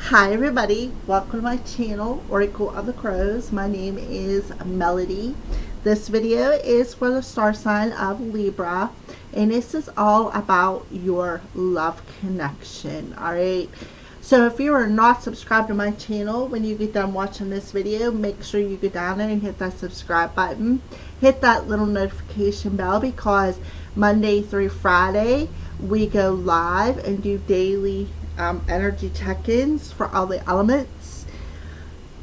Hi everybody, welcome to my channel, Oracle of the Crows. My name is Melody. This video is for the star sign of Libra, and this is all about your love connection. Alright, so if you are not subscribed to my channel, when you get done watching this video, make sure you go down there and hit that subscribe button. Hit that little notification bell, because Monday through Friday we go live and do daily energy check-ins for all the elements.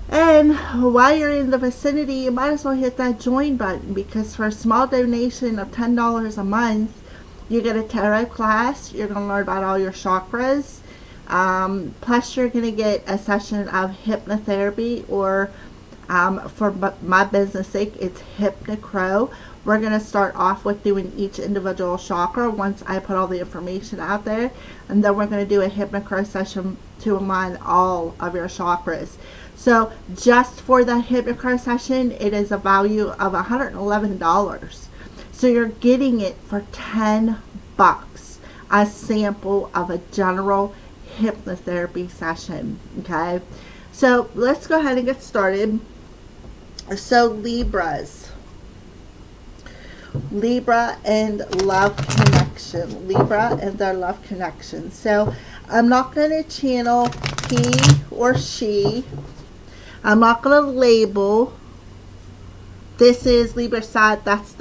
And while you're in the vicinity, you might as well hit that join button, because for a small donation of $10 a month, you get a tarot class. You're going to learn about all your chakras. Plus you're going to get a session of hypnotherapy, or for my business sake, it's Hypnocrow. We're going to start off with doing each individual chakra once I put all the information out there, and then we're going to do a Hypnocrow session to align all of your chakras. So just for the Hypnocrow session, it is a value of $111. So you're getting it for $10, a sample of a general hypnotherapy session. Okay, so let's go ahead and get started. So Libra and love connection. Libra and their love connection. So I'm not going to channel he or she. I'm not going to label. This is Libra side. That's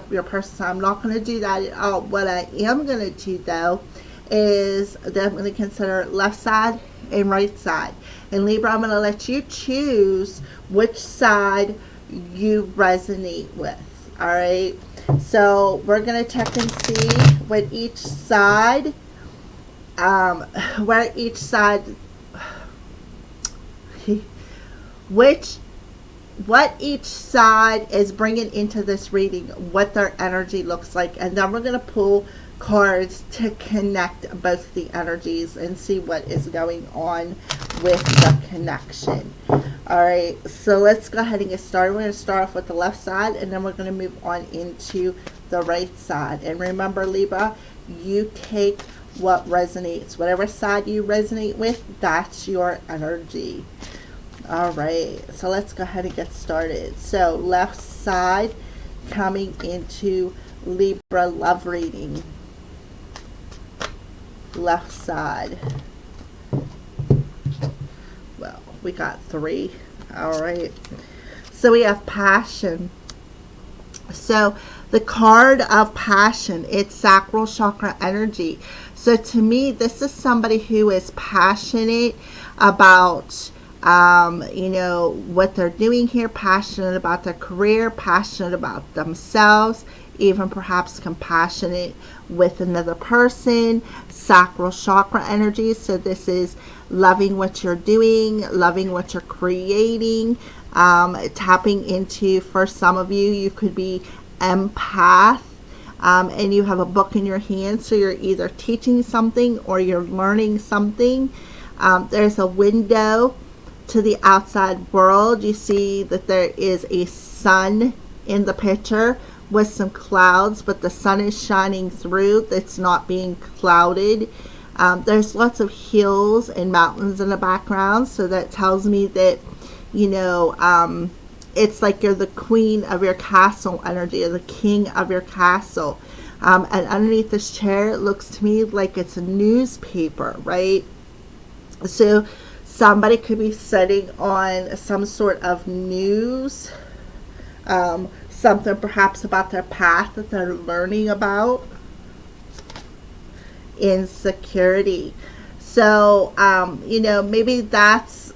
your person. So I'm not going to do that at all. What I am going to do though is that I'm going to consider left side and right side. And Libra, I'm going to let you choose which side you resonate with. All right, so we're going to check and see what each side what each side is bringing into this reading, what their energy looks like, and then we're going to pull cards to connect both the energies and see what is going on with the connection. Alright, so let's go ahead and get started. We're going to start off with the left side, and then we're going to move on into the right side. And remember, Libra, you take what resonates. Whatever side you resonate with, that's your energy. Alright, so let's go ahead and get started. So left side coming into Libra love reading. Left side. Well, we got 3. All right, so we have passion. So the card of passion, it's sacral chakra energy. So to me, this is somebody who is passionate about what they're doing here, passionate about their career, passionate about themselves, even perhaps compassionate with another person. Sacral chakra energy. So this is loving what you're doing, loving what you're creating, tapping into, for some of you, you could be empath, and you have a book in your hand, so you're either teaching something or you're learning something. There's a window to the outside world. You see that there is a sun in the picture with some clouds, but the sun is shining through. It's not being clouded. There's lots of hills and mountains in the background, so that tells me that it's like you're the queen of your castle energy, or the king of your castle. And underneath this chair, it looks to me like it's a newspaper, right? So somebody could be sitting on some sort of news, something perhaps about their path that they're learning about. Insecurity. So maybe that's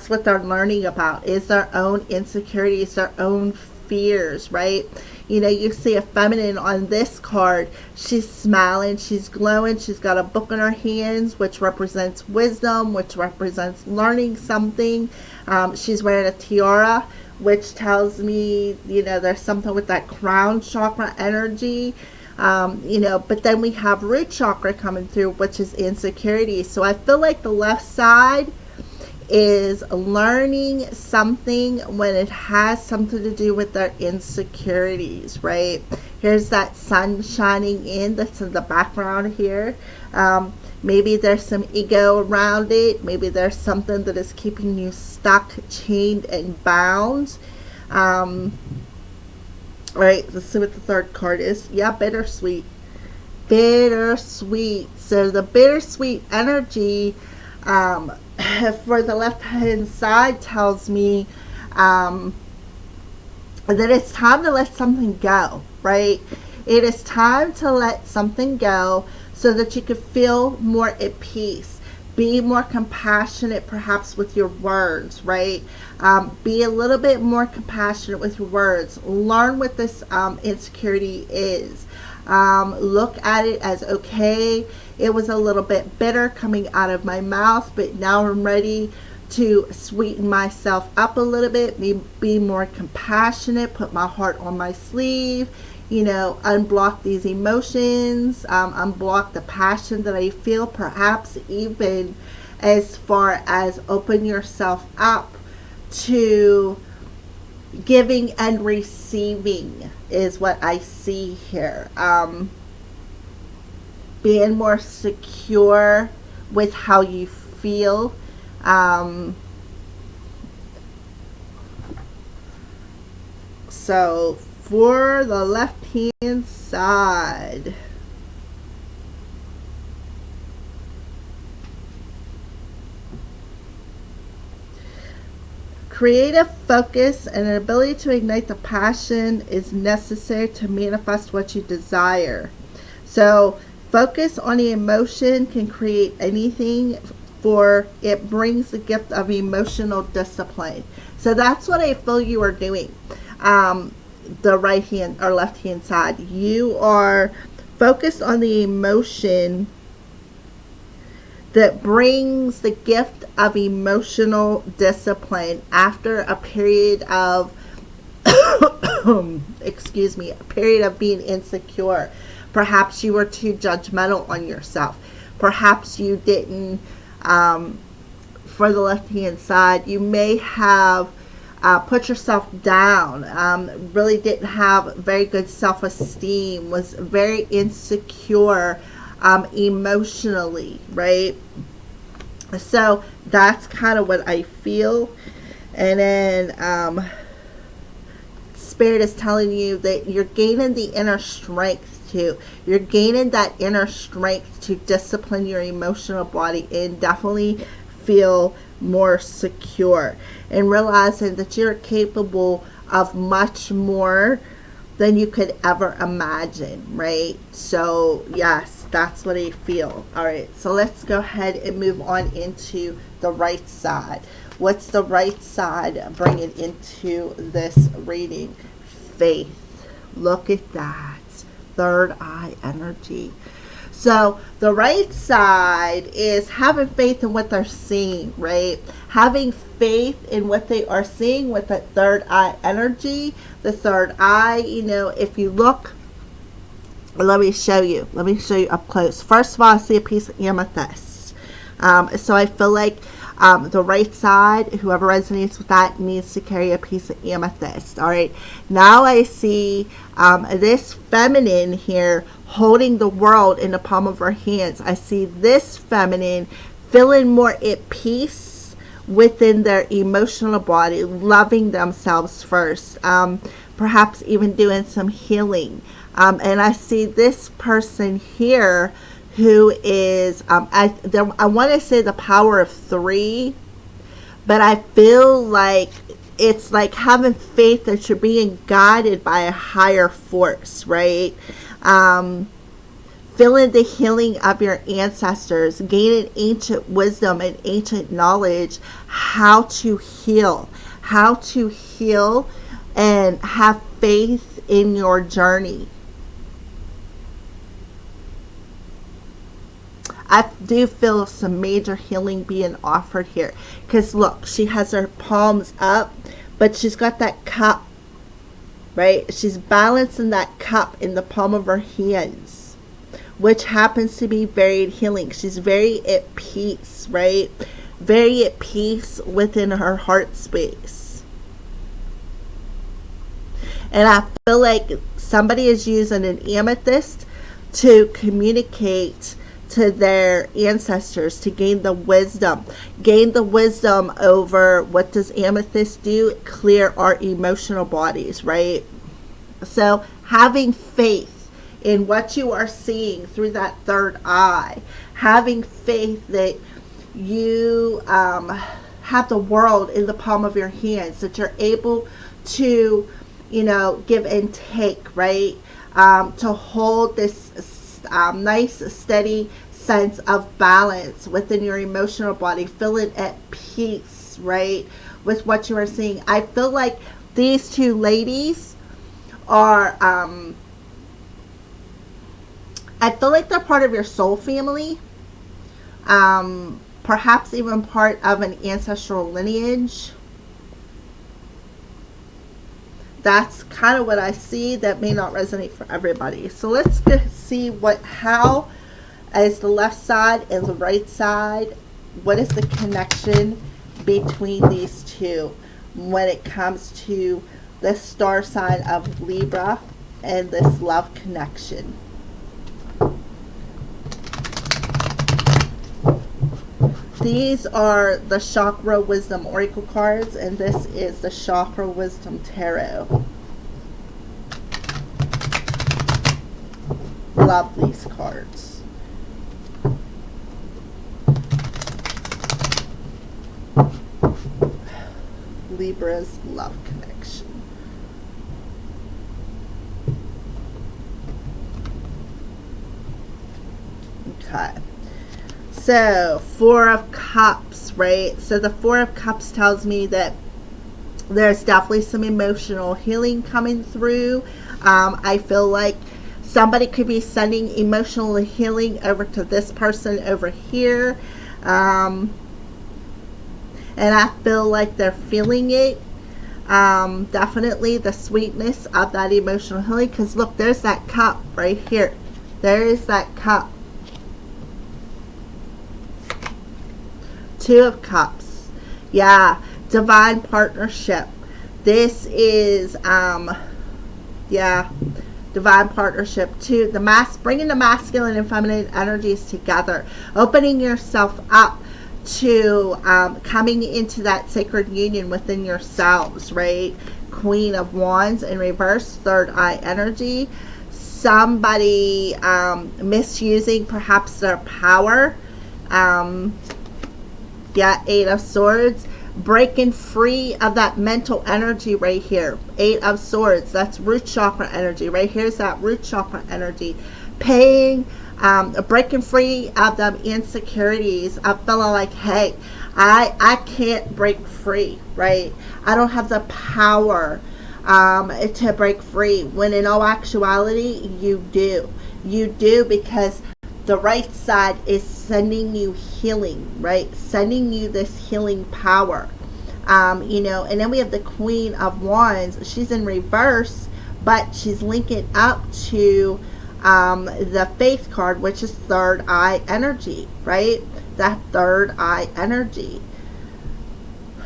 what they're learning about, is their own insecurities, their own fears, right? You see a feminine on this card. She's smiling, she's glowing, she's got a book in her hands, which represents wisdom, which represents learning something. She's wearing a tiara, which tells me, there's something with that crown chakra energy. But then we have root chakra coming through, which is insecurity. So I feel like the left side is learning something when it has something to do with their insecurities, right? Here's that sun shining in, that's in the background here. Maybe there's some ego around it. Maybe there's something that is keeping you stuck, chained, and bound. All right, let's see what the third card is. Yeah, bittersweet. Bittersweet. So the bittersweet energy for the left hand side tells me that it's time to let something go, right? It is time to let something go so that you can feel more at peace. Be more compassionate perhaps with your words, right? Be a little bit more compassionate with your words. Learn what this insecurity is. Look at it as, okay, it was a little bit bitter coming out of my mouth, but now I'm ready to sweeten myself up a little bit, be more compassionate, put my heart on my sleeve, unblock these emotions, unblock the passion that I feel, perhaps even as far as open yourself up to giving and receiving is what I see here. Being more secure with how you feel. So for the left hand side, creative focus and an ability to ignite the passion is necessary to manifest what you desire. So focus on the emotion can create anything, for it brings the gift of emotional discipline. So that's what I feel you are doing. The right hand or left hand side, you are focused on the emotion that brings the gift of emotional discipline after a period of excuse me, a period of being insecure. Perhaps you were too judgmental on yourself. Perhaps you didn't, for the left hand side, you may have put yourself down, really didn't have very good self-esteem, was very insecure emotionally, right? So that's kind of what I feel. And then Spirit is telling you that you're gaining the inner strength too. You're gaining that inner strength to discipline your emotional body and definitely feel more secure, and realizing that you're capable of much more than you could ever imagine, right? So yes, that's what I feel. All right, so let's go ahead and move on into the right side. What's the right side bringing into this reading? Faith. Look at that. Third eye energy. So the right side is having faith in what they're seeing, right? Having faith in what they are seeing with that third eye energy. The third eye, if you look, let me show you up close. First of all, I see a piece of amethyst. So I feel like the right side, whoever resonates with that, needs to carry a piece of amethyst. All right. Now I see this feminine here holding the world in the palm of her hands. I see this feminine feeling more at peace within their emotional body, loving themselves first, perhaps even doing some healing. And I see this person here who is, I want to say the power of 3, but I feel like it's like having faith that you're being guided by a higher force, right? Feeling the healing of your ancestors, gaining ancient wisdom and ancient knowledge, how to heal and have faith in your journey. I do feel some major healing being offered here. Because look, she has her palms up, but she's got that cup, right? She's balancing that cup in the palm of her hands, which happens to be very healing. She's very at peace, right? Very at peace within her heart space. And I feel like somebody is using an amethyst to communicate to their ancestors to gain the wisdom. Gain the wisdom over, what does amethyst do? Clear our emotional bodies, right? So having faith in what you are seeing through that third eye, having faith that you have the world in the palm of your hands, that you're able to, you know, give and take, right? To hold this nice, steady sense of balance within your emotional body, feeling at peace, right, with what you are seeing. I feel like these two ladies are, I feel like they're part of your soul family. Perhaps even part of an ancestral lineage. That's kind of what I see. That may not resonate for everybody. So let's see how is the left side and the right side. What is the connection between these two when it comes to the star sign of Libra and this love connection? These are the Chakra Wisdom Oracle cards, and this is the Chakra Wisdom Tarot. Love these cards. Libra's love connection. Okay. So, Four of Cups, right? So the Four of Cups tells me that there's definitely some emotional healing coming through. I feel like somebody could be sending emotional healing over to this person over here. And I feel like they're feeling it. Definitely the sweetness of that emotional healing. Because look, there's that cup right here. There is that cup. Two of Cups. Yeah, divine partnership. This is yeah, divine partnership too. Bringing the masculine and feminine energies together, opening yourself up to coming into that sacred union within yourselves, right? Queen of Wands in reverse, third eye energy. Somebody misusing perhaps their power. Yeah, Eight of Swords. Breaking free of that mental energy right here. Eight of Swords. That's root chakra energy. Right here's that root chakra energy. Breaking free of them insecurities. Of feeling like, hey, I can't break free, right? I don't have the power to break free. When in all actuality, you do. You do, because the right side is sending you healing, right? Sending you this healing power. You know, and then we have the Queen of Wands. She's in reverse, but she's linking up to the Faith card, which is third eye energy, right? That third eye energy. All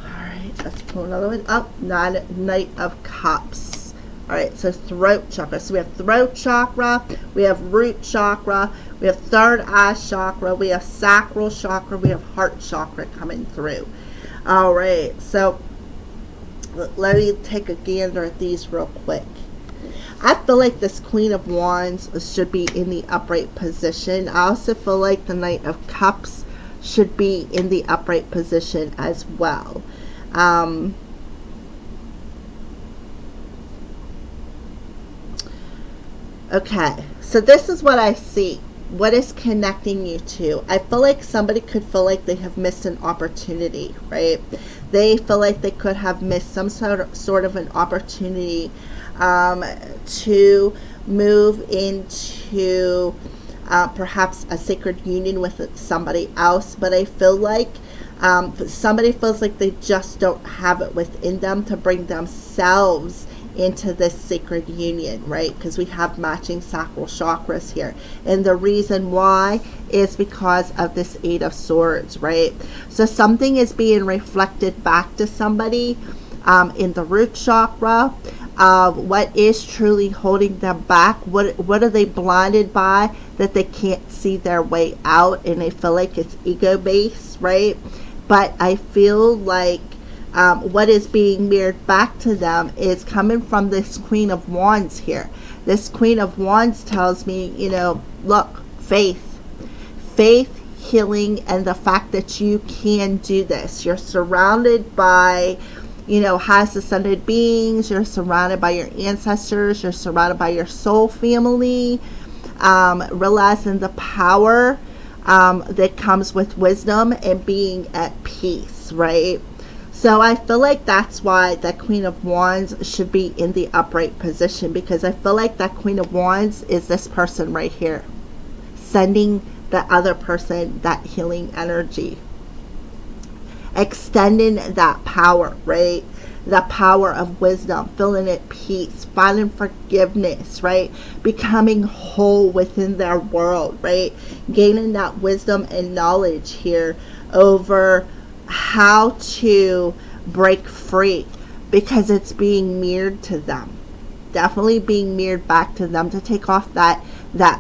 right, let's pull another one up. Knight of Cups. Alright, so throat chakra. So we have throat chakra, we have root chakra, we have third eye chakra, we have sacral chakra, we have heart chakra coming through. Alright, so let me take a gander at these real quick. I feel like this Queen of Wands should be in the upright position. I also feel like the Knight of Cups should be in the upright position as well. Okay, so this is what I see. What is connecting you to? I feel like somebody could feel like they have missed an opportunity, right? They feel like they could have missed some sort of an opportunity to move into perhaps a sacred union with somebody else. But I feel like somebody feels like they just don't have it within them to bring themselves into this sacred union, right? Because we have matching sacral chakras here, and the reason why is because of this Eight of Swords, right? So something is being reflected back to somebody in the root chakra. of what is truly holding them back. What are they blinded by that they can't see their way out, and they feel like it's ego based, right? But I feel like what is being mirrored back to them is coming from this Queen of Wands here. This Queen of Wands tells me, you know, look, faith, healing, and the fact that you can do this. You're surrounded by, you know, high ascended beings. You're surrounded by your ancestors. You're surrounded by your soul family. Realizing the power that comes with wisdom and being at peace, right? So I feel like that's why the Queen of Wands should be in the upright position, because I feel like that Queen of Wands is this person right here, sending the other person that healing energy, extending that power, right? The power of wisdom, feeling at peace, finding forgiveness, right? Becoming whole within their world, right? Gaining that wisdom and knowledge here over how to break free, because it's being mirrored to them. Definitely being mirrored back to them, to take off that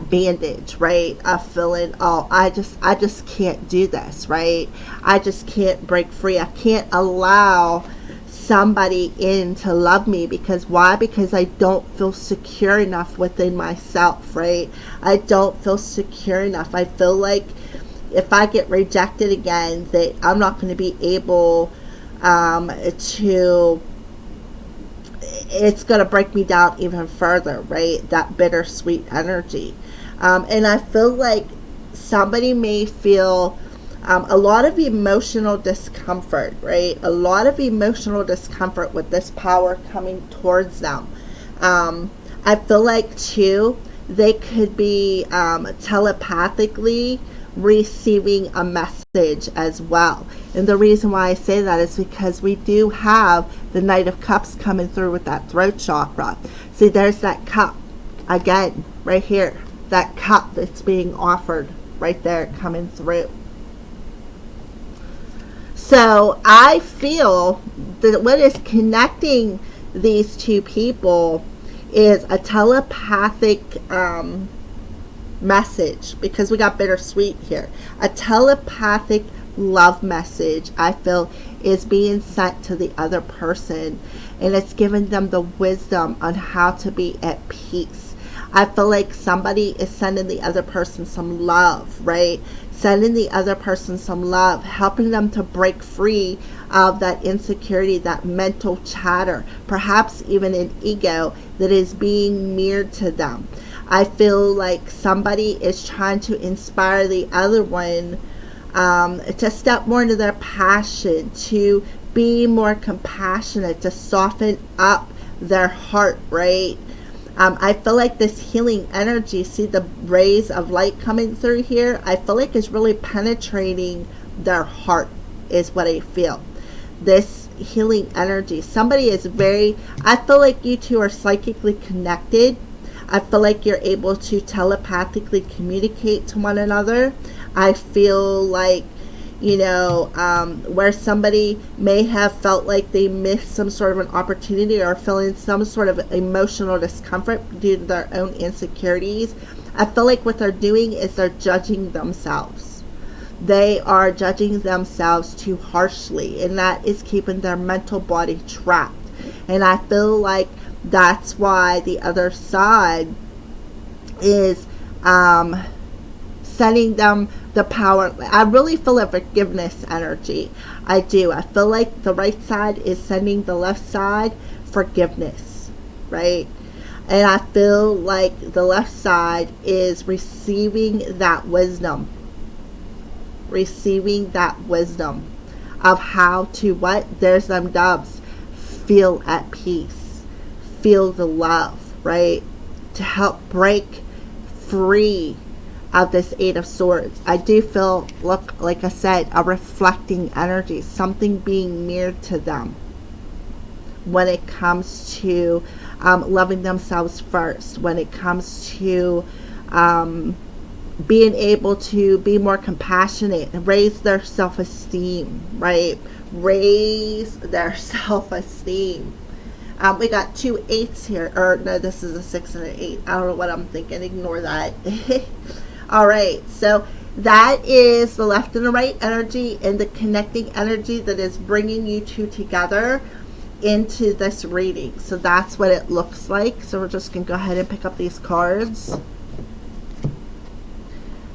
bandage, right, of feeling, oh, I just can't do this, right? I just can't break free. I can't allow somebody in to love me. Because why? Because I don't feel secure enough within myself, right? I don't feel secure enough. I feel like if I get rejected again, that I'm not going to be able to, it's going to break me down even further, right? That bittersweet energy. And I feel like somebody may feel a lot of emotional discomfort, right? A lot of emotional discomfort with this power coming towards them. I feel like, too, they could be telepathically receiving a message as well. And the reason why I say that is because we do have the Knight of Cups coming through with that throat chakra. See, there's that cup again right here, that cup that's being offered right there coming through. So I feel that what is connecting these two people is a telepathic message, because we got bittersweet here. A telepathic love message, I feel, is being sent to the other person, and it's giving them the wisdom on how to be at peace. I feel like somebody is sending the other person some love, right? Sending the other person some love, helping them to break free of that insecurity, that mental chatter, perhaps even an ego that is being mirrored to them. I feel like somebody is trying to inspire the other one to step more into their passion, to be more compassionate, to soften up their heart, right? I feel like this healing energy, see the rays of light coming through here, I feel like it's really penetrating their heart, is what I feel. This healing energy, somebody is very, I feel like you two are psychically connected. I feel like you're able to telepathically communicate to one another. I feel like, you know, where somebody may have felt like they missed some sort of an opportunity, or feeling some sort of emotional discomfort due to their own insecurities, I feel like what they're doing is they're judging themselves. They are judging themselves too harshly, and that is keeping their mental body trapped. And I feel like that's why the other side is sending them the power. I really feel a forgiveness energy. I do. I feel like the right side is sending the left side forgiveness, right? And I feel like the left side is receiving that wisdom. Receiving that wisdom of how to, what? There's them doves. Feel at peace. Feel the love, right? To help break free of this Eight of Swords. I do feel, look, like I said, a reflecting energy, something being mirrored to them when it comes to loving themselves first, when it comes to being able to be more compassionate and raise their self-esteem, right? Raise their self-esteem. We got 2 8s here, or no, this is a 6 and an 8. I don't know what I'm thinking. Ignore that. All right, so that is the left and the right energy and the connecting energy that is bringing you two together into this reading. So that's what it looks like. So we're just going to go ahead and pick up these cards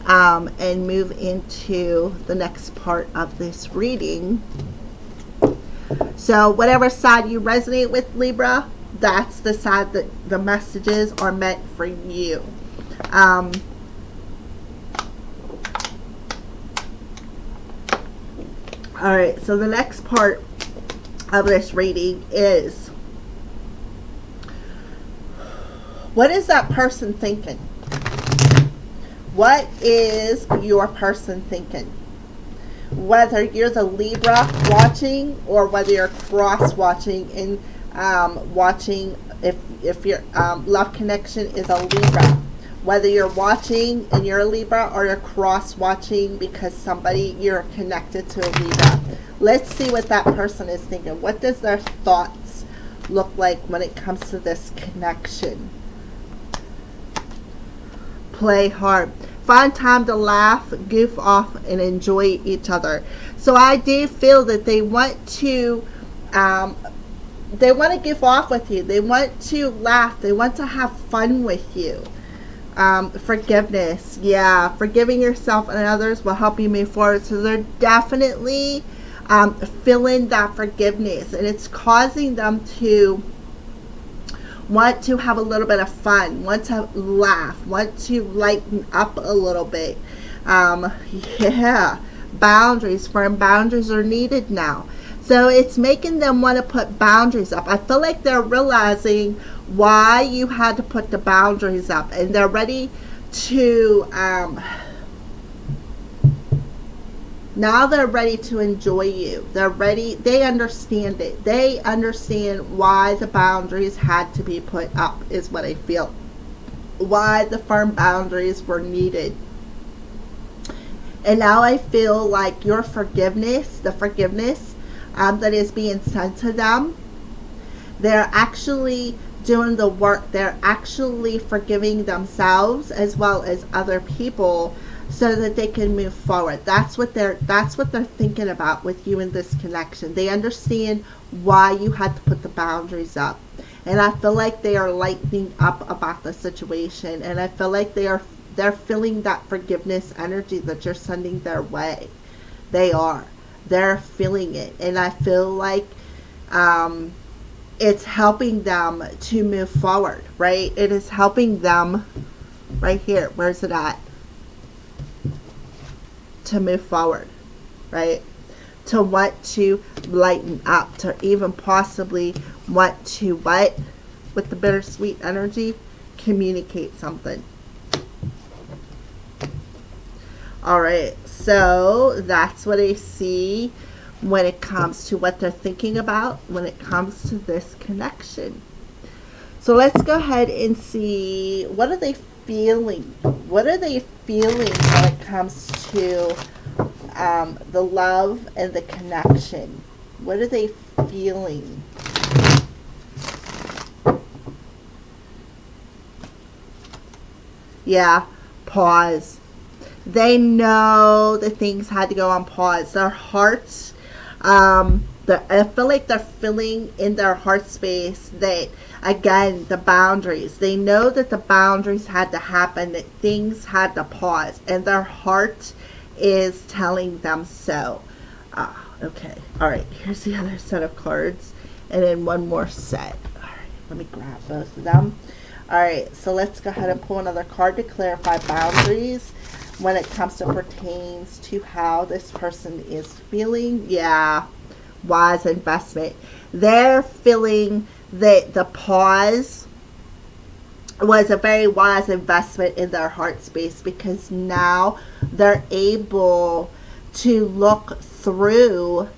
and move into the next part of this reading. So whatever side you resonate with, Libra, that's the side that the messages are meant for you. All right, so the next part of this reading is, what is that person thinking? What is your person thinking? Whether you're the Libra watching or whether you're cross watching and watching, if your love connection is a Libra, whether you're watching and you're a Libra or you're cross watching because somebody you're connected to a Libra. Let's see what that person is thinking. What does their thoughts look like when it comes to this connection? Play hard. Find time to laugh, goof off, and enjoy each other. So I do feel that they want to goof off with you. They want to laugh. They want to have fun with you. Forgiveness. Yeah, forgiving yourself and others will help you move forward. So they're definitely feeling that forgiveness, and it's causing them to want to have a little bit of fun, want to laugh, want to lighten up a little bit. Yeah, boundaries, firm boundaries are needed now. So it's making them want to put boundaries up. I feel like they're realizing why you had to put the boundaries up, and they're ready to now they're ready to enjoy you. They're ready. They understand it. They understand why the boundaries had to be put up, is what I feel. Why the firm boundaries were needed. And now I feel like your forgiveness, the forgiveness that is being sent to them, they're actually doing the work. They're actually forgiving themselves as well as other people, so that they can move forward. That's what they're thinking about with you in this connection. They understand why you had to put the boundaries up. And I feel like they are lightening up about the situation. And I feel like they're feeling that forgiveness energy that you're sending their way. They're feeling it. And I feel like it's helping them to move forward, right? It is helping them right here. Where's it at? To move forward, right? To want to lighten up, to even possibly want to, what? With the bittersweet energy, communicate something. All right, so that's what I see when it comes to what they're thinking about, when it comes to this connection. So let's go ahead and see, what are they feeling? What are they feeling when it comes to the love and the connection? What are they feeling? Yeah, pause. They know that things had to go on pause. Their hearts, I feel like they're feeling in their heart space that, again, the boundaries. They know that the boundaries had to happen, that things had to pause, and their heart is telling them so. Okay. All right. Here's the other set of cards, and then one more set. All right. Let me grab both of them. All right. So let's go ahead and pull another card to clarify boundaries when it comes to pertains to how this person is feeling. Yeah. Wise investment. They're feeling that the pause was a very wise investment in their heart space, because now they're able to look through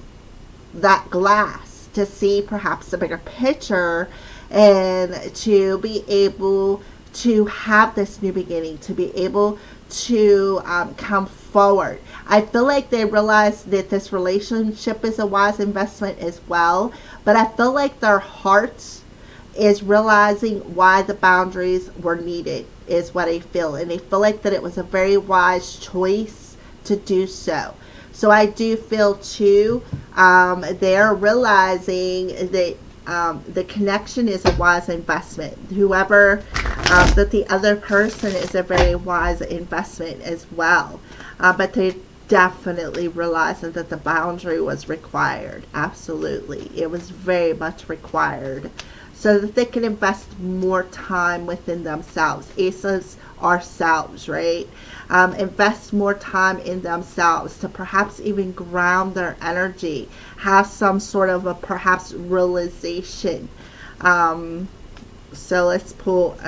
that glass to see perhaps the bigger picture, and to be able to have this new beginning, to be able to come forward. I feel like they realize that this relationship is a wise investment as well, but I feel like their hearts is realizing why the boundaries were needed, is what I feel. And I feel like that it was a very wise choice to do so. So I do feel too, they're realizing that the connection is a wise investment. Whoever, that the other person is a very wise investment as well. But they definitely realizing that the boundary was required. Absolutely. It was very much required. So that they can invest more time within themselves. Aces, ourselves, right? Invest more time in themselves to perhaps even ground their energy, have some sort of a perhaps realization. So let's pull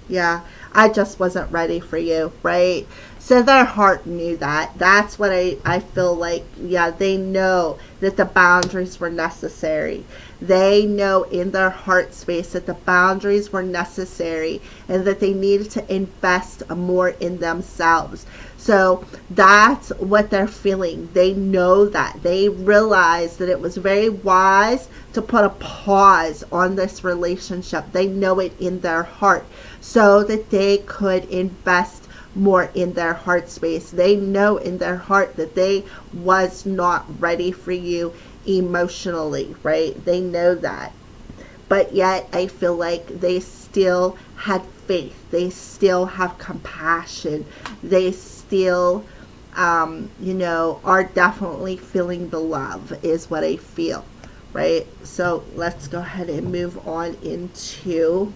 yeah, I just wasn't ready for you, right? So their heart knew that. That's what I feel like. Yeah, they know that the boundaries were necessary. They know in their heart space that the boundaries were necessary and that they needed to invest more in themselves. So that's what they're feeling. They know that. They realize that it was very wise to put a pause on this relationship. They know it in their heart so that they could invest more in their heart space. They know in their heart that they was not ready for you emotionally, right? They know that. But yet I feel like they still had faith. They still have compassion. They still, are definitely feeling the love is what I feel, right? So let's go ahead and move on into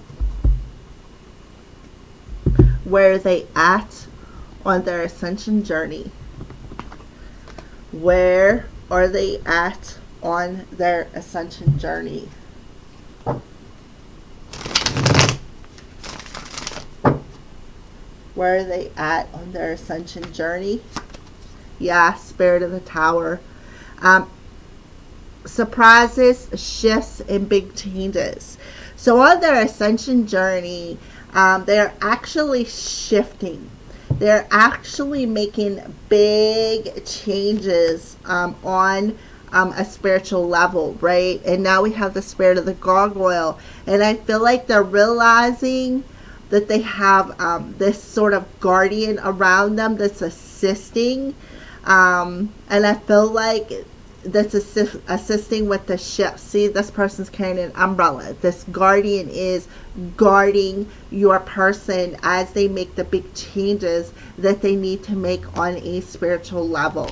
where are they at on their ascension journey. Where are they at on their ascension journey? Where are they at on their ascension journey? Yeah, Spirit of the Tower. Surprises, shifts, and big changes. So on their ascension journey, they're actually shifting. They're actually making big changes on a spiritual level, right? And now we have the Spirit of the Gargoyle. And I feel like they're realizing that they have this sort of guardian around them that's assisting. And I feel like that's assisting with the ship. See, this person's carrying an umbrella. This guardian is guarding your person as they make the big changes that they need to make on a spiritual level.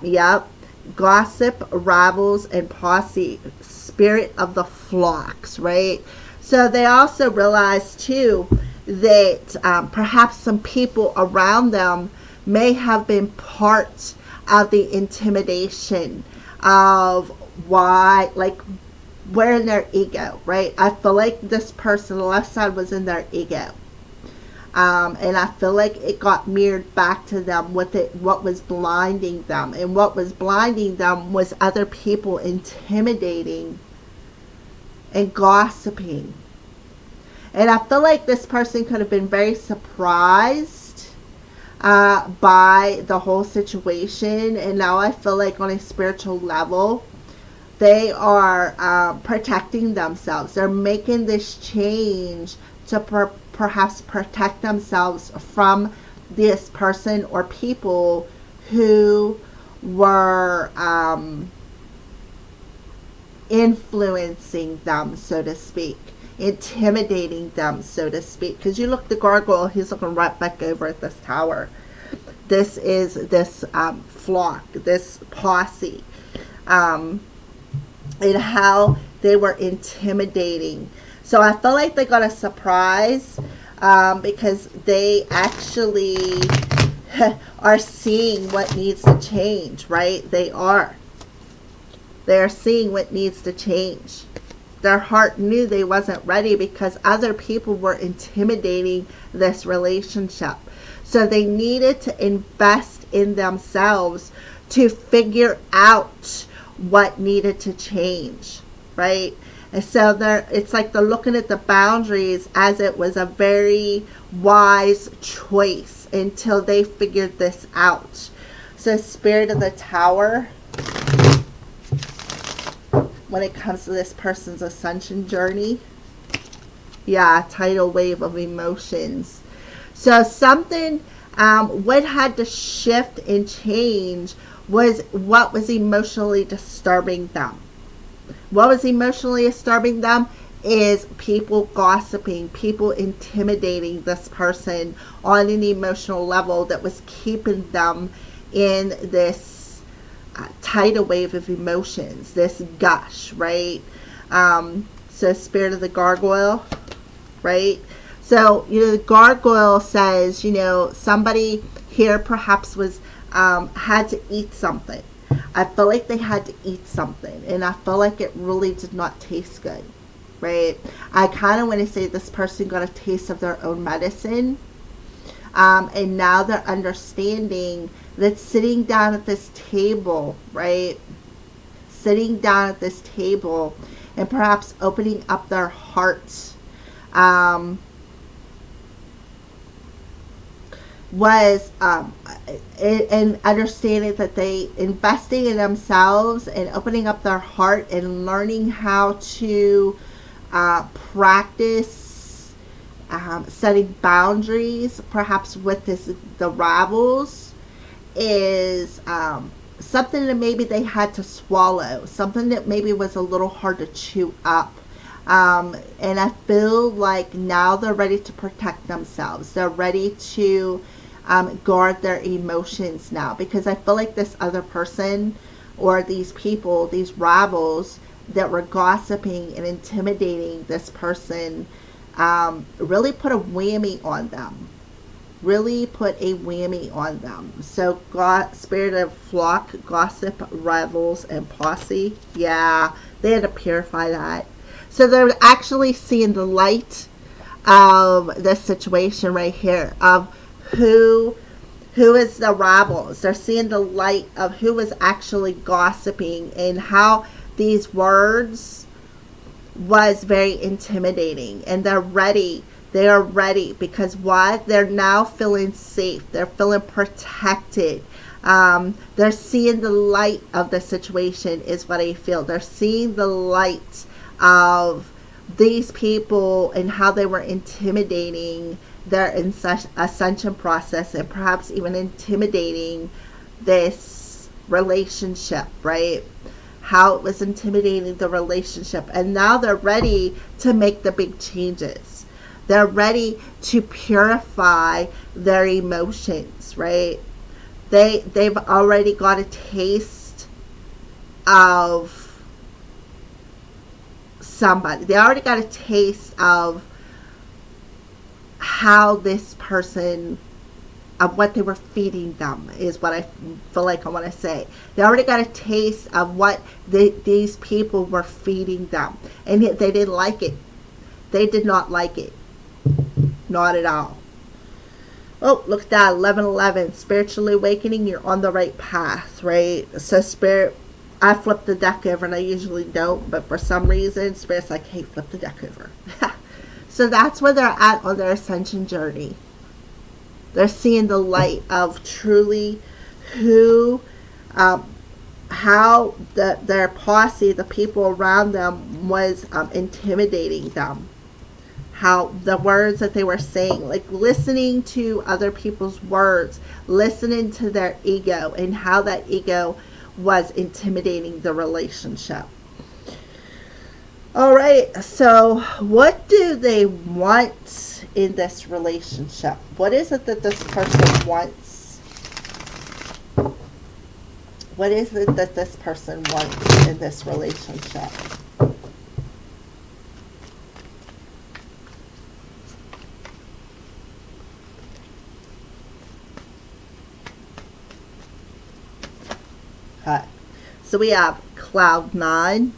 Yep. Gossip, rabbles, and posse. Spirit of the flocks, right? So they also realize too that perhaps some people around them may have been part of the intimidation of why, like, we're in their ego, right? I feel like this person, the left side, was in their ego. And I feel like it got mirrored back to them with what was blinding them. And what was blinding them was other people intimidating and gossiping. And I feel like this person could have been very surprised by the whole situation. And now I feel like on a spiritual level, they are protecting themselves. They're making this change to perhaps protect themselves from this person or people who were influencing them, so to speak, intimidating them, so to speak. Because you look, the gargoyle, he's looking right back over at this tower. This is this flock, this posse, and how they were intimidating. So I feel like they got a surprise because they actually are seeing what needs to change, right? They are. They're seeing what needs to change. Their heart knew they wasn't ready because other people were intimidating this relationship. So they needed to invest in themselves to figure out what needed to change, right? And so it's like they're looking at the boundaries as it was a very wise choice until they figured this out. So Spirit of the Tower, when it comes to this person's ascension journey. Yeah, tidal wave of emotions. So something, what had to shift and change was what was emotionally disturbing them. What was emotionally disturbing them is people gossiping, people intimidating this person on an emotional level that was keeping them in this tidal wave of emotions, this gush, right? So spirit of the gargoyle, right? So, the gargoyle says, somebody here perhaps was, had to eat something. I feel like they had to eat something, and I feel like it really did not taste good, right? I kind of want to say this person got a taste of their own medicine, and now they're understanding that sitting down at this table, right? Sitting down at this table and perhaps opening up their hearts, was and understanding that they investing in themselves and opening up their heart and learning how to practice setting boundaries, perhaps with the Ravels, is something that maybe they had to swallow, something that maybe was a little hard to chew up. And I feel like now they're ready to protect themselves. They're ready to guard their emotions now, because I feel like this other person or these people, these Ravels that were gossiping and intimidating this person, really put a whammy on them. Really put a whammy on them. So spirit of flock, gossip, Ravels, and posse. Yeah, they had to purify that. So they're actually seeing the light of this situation right here, of who is the Ravels. They're seeing the light of who is actually gossiping and how these words was very intimidating. And they're ready. They are ready because what? They're now feeling safe. They're feeling protected. They're seeing the light of the situation is what I feel. They're seeing the light of these people and how they were intimidating their ascension process, and perhaps even intimidating this relationship, right? How it was intimidating the relationship. And now they're ready to make the big changes. They're ready to purify their emotions, right? They've already got a taste of somebody. They already got a taste of how this person, of what they were feeding them, is what I feel like I want to say. They already got a taste of what these people were feeding them, and yet they didn't like it. They did not like it. Not at all. Oh, look at that, 1111, spiritually awakening. You're on the right path, right? So spirit, I flipped the deck over, and I usually don't, but for some reason spirit's like, hey, flip the deck over. So that's where they're at on their ascension journey. They're seeing the light of truly who, how their posse, the people around them, was intimidating them. How the words that they were saying, like listening to other people's words, listening to their ego, and how that ego was intimidating the relationship. All right, so what do they want in this relationship? What is it that this person wants? What is it that this person wants in this relationship? Okay, so we have Cloud 9.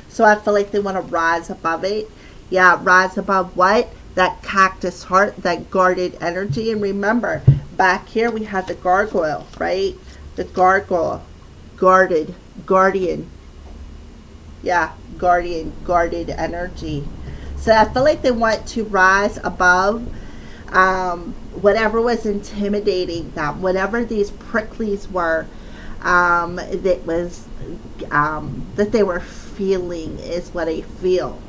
So I feel like they want to rise above it. Yeah, rise above what? That cactus heart, that guarded energy. And remember, back here we have the gargoyle, right? The gargoyle, guarded, guardian. Yeah, guardian, guarded energy. So I feel like they want to rise above whatever was intimidating them, whatever these pricklies were, that was that they were feeling is what I feel.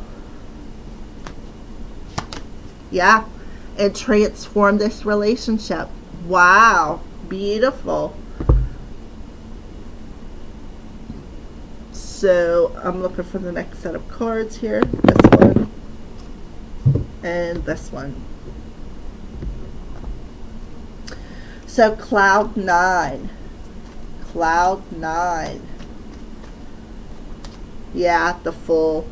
Yeah, and transform this relationship. Wow, beautiful. So I'm looking for the next set of cards here. This one and this one. So cloud 9. Cloud 9. Yeah, the Fool.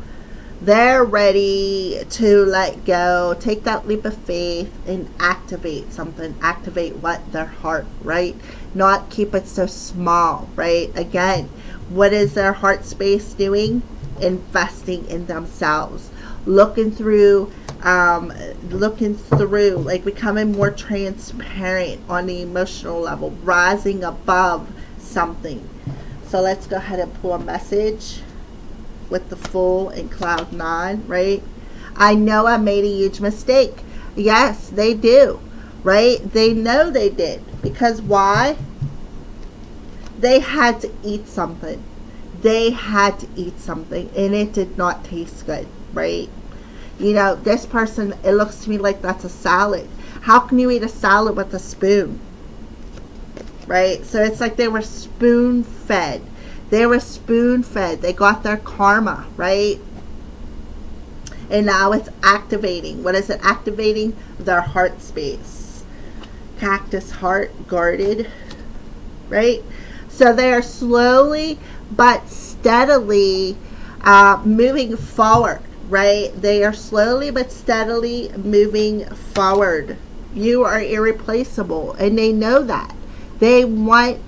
They're ready to let go, take that leap of faith and activate something. Activate what? Their heart, right? Not keep it so small, right? Again, what is their heart space doing? Investing in themselves. Looking through, like becoming more transparent on the emotional level, rising above something. So let's go ahead and pull a message with the Fool and cloud 9, right? I know I made a huge mistake. Yes, they do, right? They know they did. Because why? They had to eat something. They had to eat something, and it did not taste good, right? You know, this person, it looks to me like that's a salad. How can you eat a salad with a spoon? Right? So it's like they were spoon fed. They were spoon fed. They got their karma, right? And now it's activating. What is it activating? Their heart space. Cactus heart, guarded, right? So they are slowly but steadily moving forward, right? They are slowly but steadily moving forward. You are irreplaceable, and they know that. They want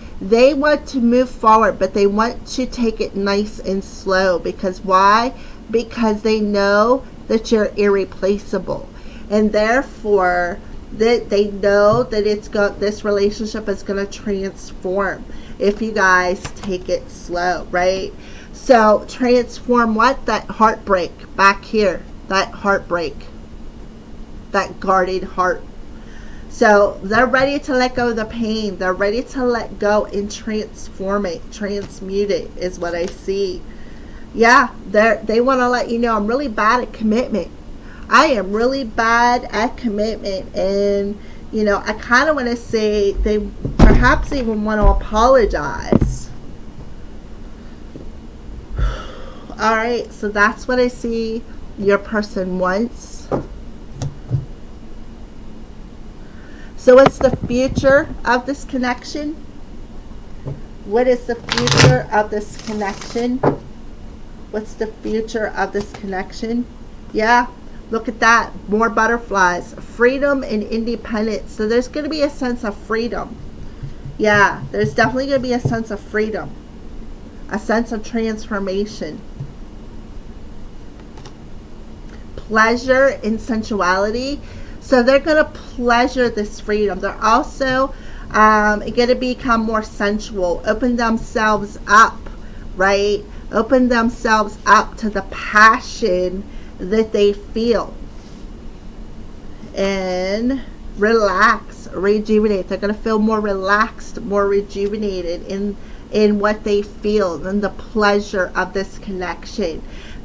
to move forward, but they want to take it nice and slow. Because why? Because they know that you're irreplaceable, and therefore that they know that this relationship is going to transform if you guys take it slow, right? So transform what? That heartbreak back here, that heartbreak, that guarded heart. So they're ready to let go of the pain. They're ready to let go and transform it, transmute it, is what I see. Yeah, they want to let you know, I'm really bad at commitment. I am really bad at commitment. And, you know, I kind of want to say they perhaps even want to apologize. All right, so that's what I see your person wants. So what's the future of this connection? What is the future of this connection? What's the future of this connection? Yeah, look at that. More butterflies. Freedom and independence. So there's going to be a sense of freedom. Yeah, there's definitely going to be a sense of freedom. A sense of transformation. Pleasure and sensuality. So they're going to pleasure this freedom. They're also going to become more sensual. Open themselves up, right? Open themselves up to the passion that they feel. And relax, rejuvenate. They're going to feel more relaxed, more rejuvenated in what they feel and the pleasure of this connection.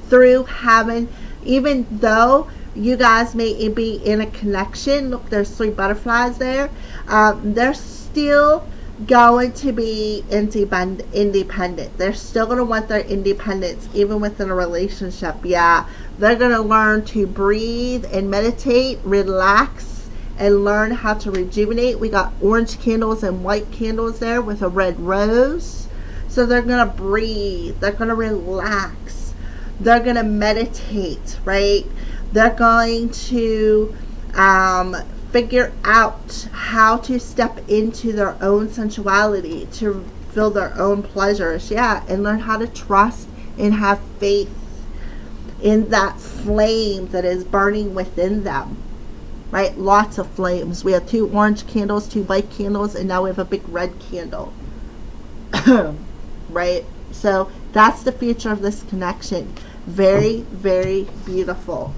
Through having, even though you guys may be in a connection, look, there's 3 butterflies there, they're still going to be independent. They're still going to want their independence even within a relationship. Yeah, they're going to learn to breathe and meditate, relax, and learn how to rejuvenate. We got orange candles and white candles there with a red rose. So they're going to breathe, they're going to relax, they're going to meditate, right? They're going to figure out how to step into their own sensuality, to feel their own pleasures, yeah, and learn how to trust and have faith in that flame that is burning within them, right? Lots of flames. We have 2 orange candles, 2 white candles, and now we have a big red candle, right? So that's the future of this connection. Very, very beautiful.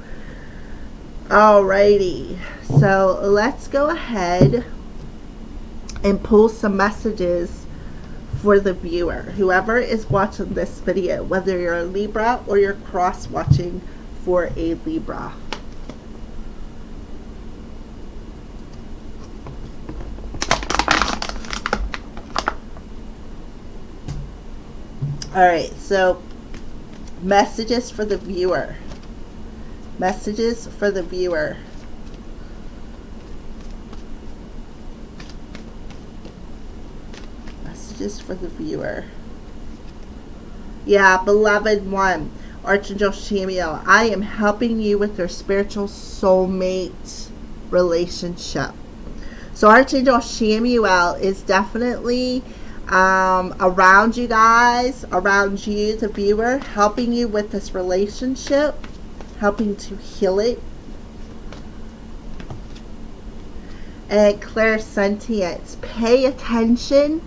Alrighty, so let's go ahead and pull some messages for the viewer. Whoever is watching this video, whether you're a Libra or you're cross watching for a Libra. Alright, so messages for the viewer. Messages for the viewer. Messages for the viewer. Yeah, beloved one, Archangel Chamuel, I am helping you with your spiritual soulmate relationship. So Archangel Chamuel is definitely around you guys, around you, the viewer, helping you with this relationship, helping to heal it. And clairsentience, pay attention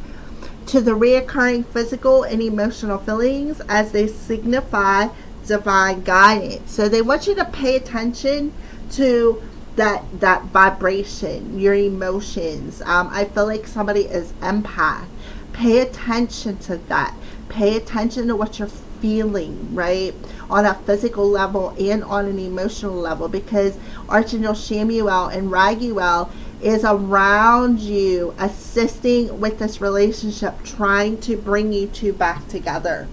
to the reoccurring physical and emotional feelings as they signify divine guidance. So they want you to pay attention to that vibration, your emotions. I feel like somebody is empath. Pay attention to that. Pay attention to what you're feeling, right? On a physical level and on an emotional level, because Archangel Chamuel and Raguel is around you, assisting with this relationship, trying to bring you two back together.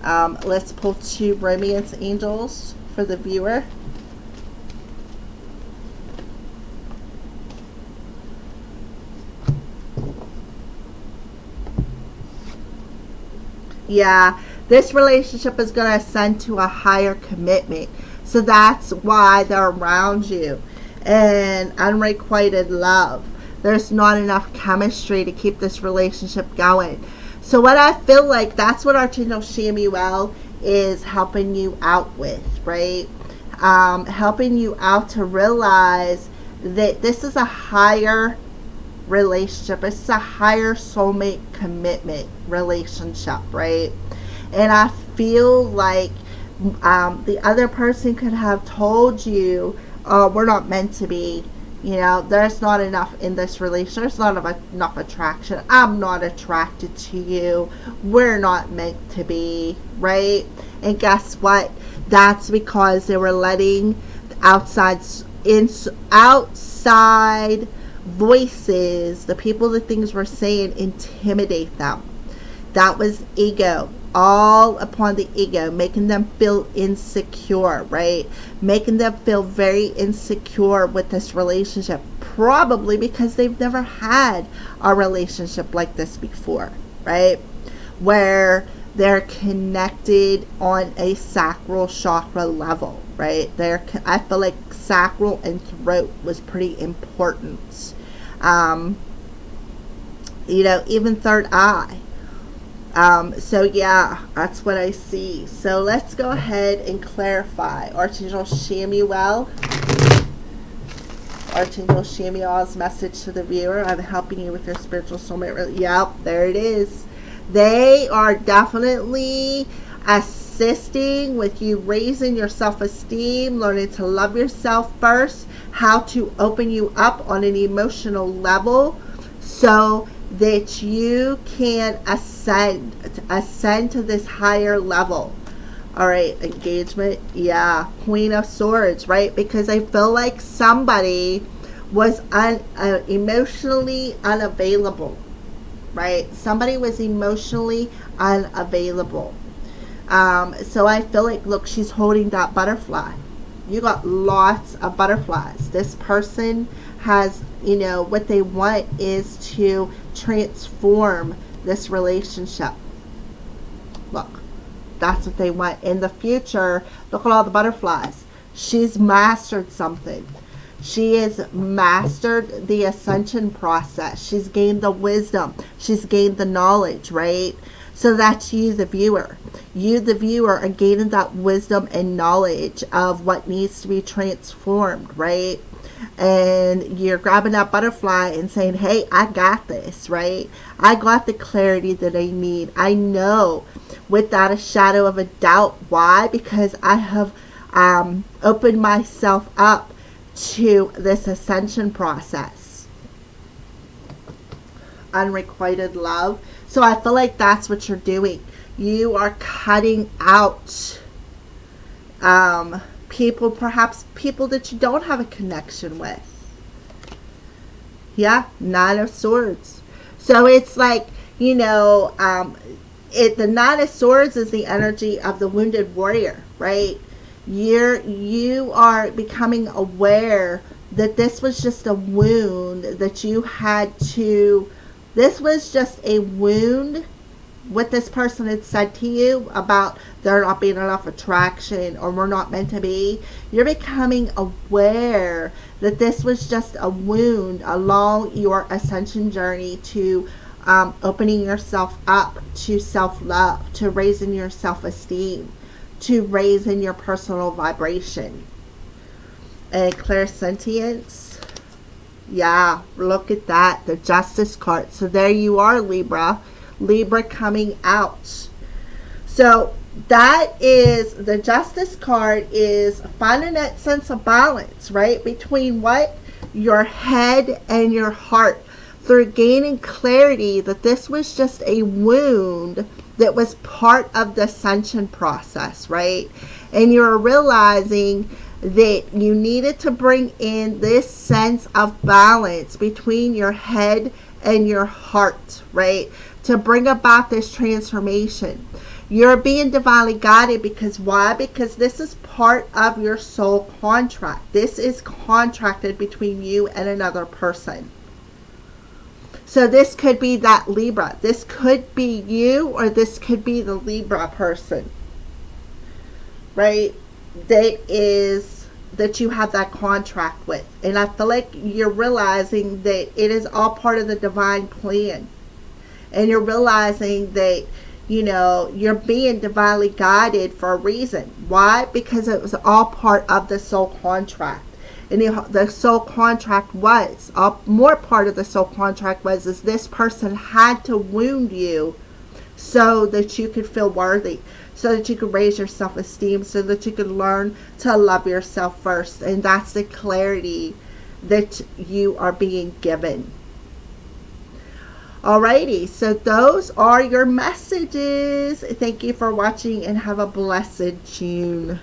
Let's pull two romance angels for the viewer. Yeah, this relationship is going to ascend to a higher commitment. So that's why they're around you. And unrequited love. There's not enough chemistry to keep this relationship going. So what I feel like, that's what Archangel Chamuel is helping you out with, right? Helping you out to realize that this is a higher relationship. It's a higher soulmate commitment relationship, right? And I feel like the other person could have told you, we're not meant to be, you know, there's not enough in this relationship, there's not enough attraction, I'm not attracted to you, we're not meant to be, right? And guess what? That's because they were letting outside voices, the people that things were saying, intimidate them. That was ego, all upon the ego, making them feel insecure, right? Making them feel very insecure with this relationship, probably because they've never had a relationship like this before, right? Where they're connected on a sacral chakra level, right? I feel like sacral and throat was pretty important. You know, even third eye. So yeah, that's what I see. So let's go ahead and clarify. Archangel Chamuel. Archangel Chamuel's message to the viewer. I'm helping you with your spiritual soulmate. Yep, there it is. They are definitely assisting with you raising your self-esteem, learning to love yourself first, how to open you up on an emotional level so that you can ascend to this higher level. All right, engagement. Yeah, Queen of Swords, right? Because I feel like somebody was emotionally unavailable, right? Somebody was emotionally unavailable. So I feel like, look, she's holding that butterfly. You got lots of butterflies. This person has, you know, what they want is to transform this relationship. Look, that's what they want in the future. Look at all the butterflies. She's mastered something. She has mastered the ascension process. She's gained the wisdom. She's gained the knowledge, right? So that's you, the viewer. You, the viewer, are gaining that wisdom and knowledge of what needs to be transformed, right? And you're grabbing that butterfly and saying, hey, I got this, right? I got the clarity that I need. I know without a shadow of a doubt. Why? Because I open myself up to this ascension process. Unrequited love. So I feel like that's what you're doing. You are cutting out people, perhaps people that you don't have a connection with. Yeah, Nine of Swords. So it's like, you know, the Nine of Swords is the energy of the wounded warrior, right? You are becoming aware that this was just a wound that you had to, this was just a wound, what this person had said to you about there not being enough attraction or we're not meant to be. You're becoming aware that this was just a wound along your ascension journey to opening yourself up to self-love, to raising your self-esteem, to raising your personal vibration. And clairsentience. Yeah, look at that. The Justice card. So there you are, Libra. Libra coming out. So that is, the Justice card is finding that sense of balance, right? Between what? Your head and your heart. Through gaining clarity that this was just a wound that was part of the ascension process, right? And you're realizing that you needed to bring in this sense of balance between your head and your heart, right? To bring about this transformation. You're being divinely guided because why? Because this is part of your soul contract. This is contracted between you and another person. So this could be that Libra. This could be you, or this could be the Libra person, right? That you have that contract with. And I feel like you're realizing that it is all part of the divine plan. And you're realizing that, you know, you're being divinely guided for a reason. Why? Because it was all part of the soul contract. And the soul contract was, more part of the soul contract was, is this person had to wound you so that you could feel worthy, so that you could raise your self-esteem, so that you could learn to love yourself first. And that's the clarity that you are being given. Alrighty, so those are your messages. Thank you for watching and have a blessed June.